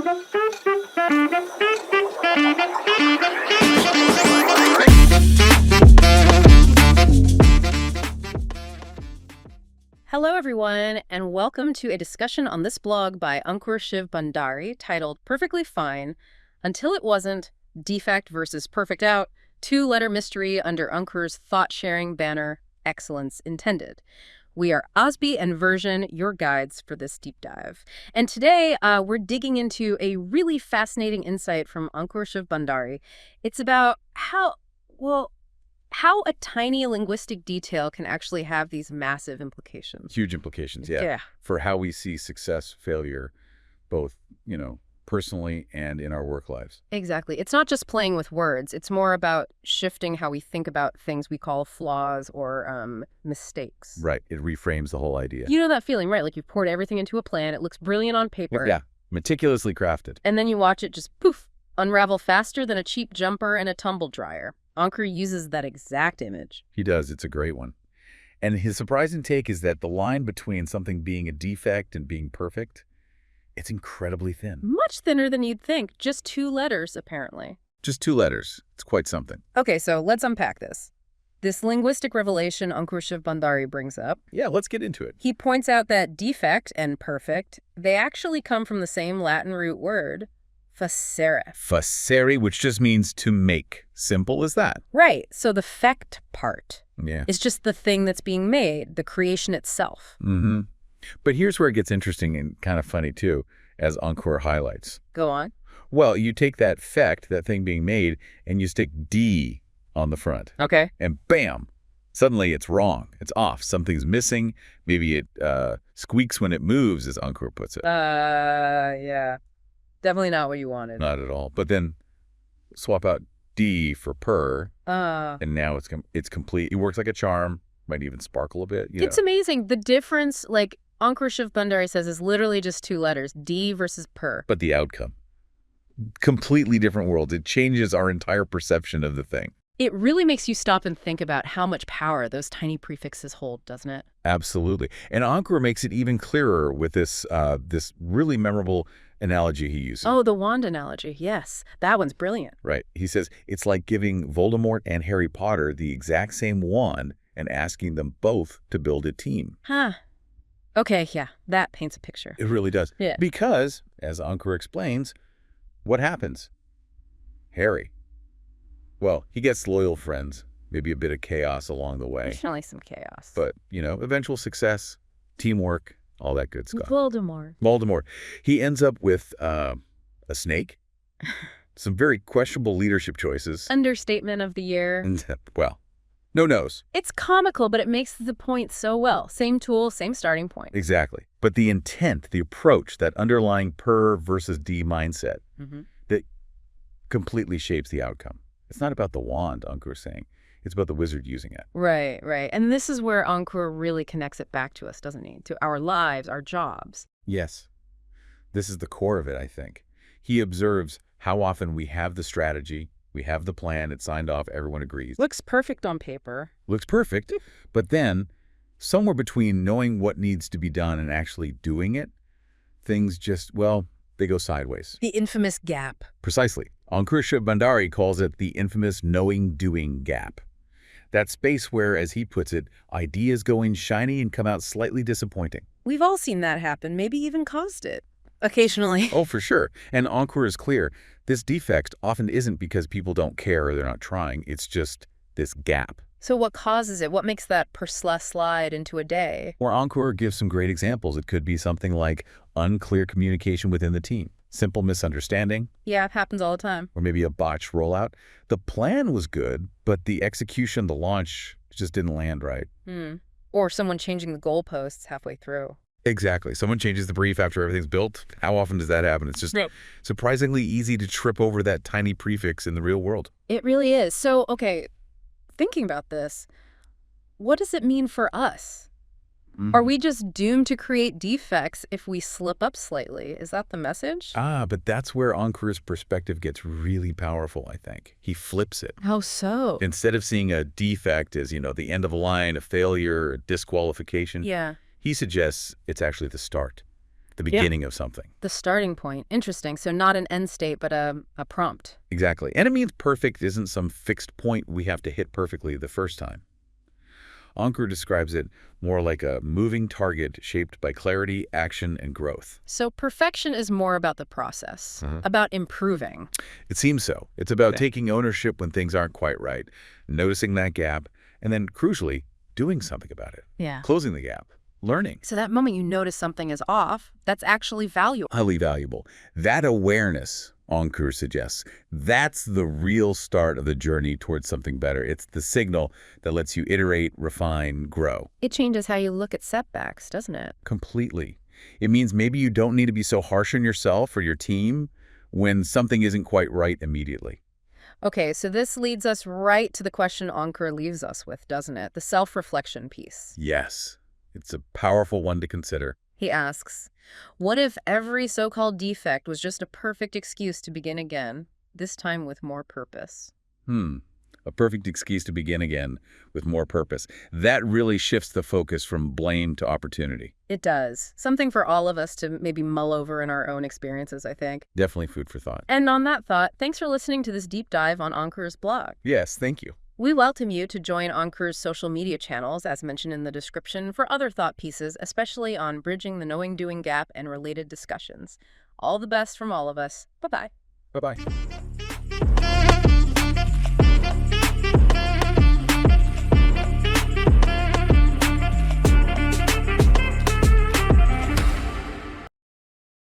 Hello, everyone, and welcome to a discussion on this blog by Ankur Shiv Bhandari titled Perfectly Fine, Until It Wasn't, Defect versus Perfect Out, two-letter mystery under Ankur's thought-sharing banner, Excellence Intended. We are ASB and Version, your guides for this deep dive. And today, we're digging into a really fascinating insight from Ankur Shiv Bhandari. It's about how a tiny linguistic detail can actually have these massive implications. Huge implications, yeah. For how we see success, failure, both, personally and in our work lives. Exactly. It's not just playing with words. It's more about shifting how we think about things we call flaws or mistakes. Right. It reframes the whole idea. You know that feeling, right? Like you've poured everything into a plan. It looks brilliant on paper. Yeah. Meticulously crafted. And then you watch it just poof, unravel faster than a cheap jumper and a tumble dryer. Ankur uses that exact image. He does. It's a great one. And his surprising take is that the line between something being a defect and being perfect, it's incredibly thin. Much thinner than you'd think. Just 2 letters, apparently. Just 2 letters. It's quite something. Okay, so let's unpack this. This linguistic revelation Ankur Shiv Bhandari brings up. Yeah, let's get into it. He points out that defect and perfect, they actually come from the same Latin root word, facere. Facere, which just means to make. Simple as that. Right. So the fect part is just the thing that's being made, the creation itself. Mm-hmm. But here's where it gets interesting and kind of funny, too, as Ankur highlights. Go on. Well, you take that fect, that thing being made, and you stick D on the front. Okay. And bam, suddenly it's wrong. It's off. Something's missing. Maybe it squeaks when it moves, as Ankur puts it. Yeah. Definitely not what you wanted. Not at all. But then swap out D for per, and now it's complete. It works like a charm. Might even sparkle a bit. It's amazing. The difference, like Ankur Shiv Bhandari says, is literally just 2 letters, D versus per. But the outcome, completely different worlds. It changes our entire perception of the thing. It really makes you stop and think about how much power those tiny prefixes hold, doesn't it? Absolutely. And Ankur makes it even clearer with this really memorable analogy he uses. Oh, the wand analogy. Yes. That one's brilliant. Right. He says it's like giving Voldemort and Harry Potter the exact same wand and asking them both to build a team. Huh. Okay, yeah. That paints a picture. It really does. Yeah. Because, as Ankur explains, what happens? Harry. Well, he gets loyal friends, maybe a bit of chaos along the way. Definitely some chaos. But, eventual success, teamwork, all that good stuff. Voldemort. He ends up with a snake, some very questionable leadership choices. Understatement of the year. And, well, no nose. It's comical, but it makes the point so well. Same tool, same starting point. Exactly. But the intent, the approach, that underlying per versus D mindset, that completely shapes the outcome. It's not about the wand, Ankur's saying. It's about the wizard using it. Right. And this is where Ankur really connects it back to us, doesn't he? To our lives, our jobs. Yes. This is the core of it, I think. He observes how often we have the strategy, we have the plan, it's signed off, everyone agrees. Looks perfect on paper. Looks perfect. But then, somewhere between knowing what needs to be done and actually doing it, things just, they go sideways. The infamous gap. Precisely. Ankur Shiv Bhandari calls it the infamous knowing-doing gap. That space where, as he puts it, ideas go in shiny and come out slightly disappointing. We've all seen that happen, maybe even caused it. Occasionally. Oh, for sure. And Ankur is clear. This defect often isn't because people don't care or they're not trying. It's just this gap. So what causes it? What makes that slide into a day? Or Ankur gives some great examples. It could be something like unclear communication within the team, simple misunderstanding. Yeah, it happens all the time. Or maybe a botched rollout. The plan was good, but the execution, the launch, just didn't land right. Or someone changing the goalposts halfway through. Exactly. Someone changes the brief after everything's built. How often does that happen? It's just surprisingly easy to trip over that tiny prefix in the real world. It really is. So, okay, thinking about this, what does it mean for us? Are we just doomed to create defects if we slip up slightly? Is that the message? But that's where Ankur's perspective gets really powerful, I think. He flips it. How so? Instead of seeing a defect as, the end of a line, a failure, a disqualification, Yeah. he suggests it's actually the start. the beginning of something. The starting point. Interesting. So not an end state, but a prompt. Exactly. And it means perfect isn't some fixed point we have to hit perfectly the first time. Ankur describes it more like a moving target shaped by clarity, action, and growth. So perfection is more about the process, about improving. It seems so. It's about taking ownership when things aren't quite right, noticing that gap, and then, crucially, doing something about it. Yeah. Closing the gap. Learning. So that moment you notice something is off, that's actually valuable. Highly valuable. That awareness, Ankur suggests, that's the real start of the journey towards something better. It's the signal that lets you iterate, refine, grow. It changes how you look at setbacks, doesn't it? Completely. It means maybe you don't need to be so harsh on yourself or your team when something isn't quite right immediately. Okay, so this leads us right to the question Ankur leaves us with, doesn't it? The self-reflection piece. Yes. It's a powerful one to consider. He asks, what if every so-called defect was just a perfect excuse to begin again, this time with more purpose? A perfect excuse to begin again with more purpose. That really shifts the focus from blame to opportunity. It does. Something for all of us to maybe mull over in our own experiences, I think. Definitely food for thought. And on that thought, thanks for listening to this deep dive on Ankur's blog. Yes, thank you. We welcome you to join Ankur's social media channels, as mentioned in the description, for other thought pieces, especially on bridging the knowing-doing gap and related discussions. All the best from all of us. Bye-bye. Bye-bye.